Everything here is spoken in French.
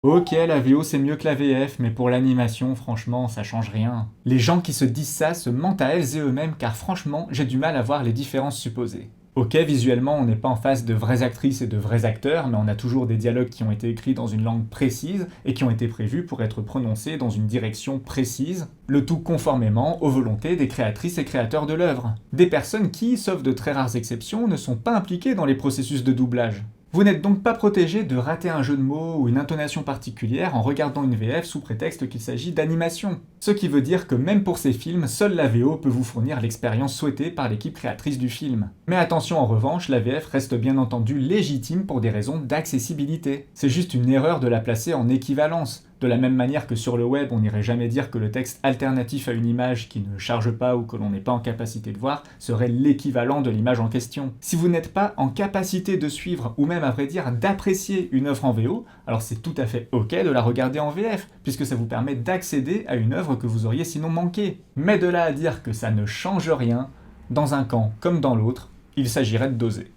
Ok, la VO c'est mieux que la VF, mais pour l'animation, franchement, ça change rien. Les gens qui se disent ça se mentent à elles et eux-mêmes car franchement, j'ai du mal à voir les différences supposées. Ok, visuellement, on n'est pas en face de vraies actrices et de vrais acteurs, mais on a toujours des dialogues qui ont été écrits dans une langue précise et qui ont été prévus pour être prononcés dans une direction précise, le tout conformément aux volontés des créatrices et créateurs de l'œuvre. Des personnes qui, sauf de très rares exceptions, ne sont pas impliquées dans les processus de doublage. Vous n'êtes donc pas protégé de rater un jeu de mots ou une intonation particulière en regardant une VF sous prétexte qu'il s'agit d'animation. Ce qui veut dire que même pour ces films, seule la VO peut vous fournir l'expérience souhaitée par l'équipe créatrice du film. Mais attention en revanche, la VF reste bien entendu légitime pour des raisons d'accessibilité. C'est juste une erreur de la placer en équivalence. De la même manière que sur le web, on n'irait jamais dire que le texte alternatif à une image qui ne charge pas ou que l'on n'est pas en capacité de voir serait l'équivalent de l'image en question. Si vous n'êtes pas en capacité de suivre, ou même à vrai dire d'apprécier une œuvre en VO, alors c'est tout à fait ok de la regarder en VF, puisque ça vous permet d'accéder à une œuvre que vous auriez sinon manquée. Mais de là à dire que ça ne change rien, dans un camp comme dans l'autre, il s'agirait de doser.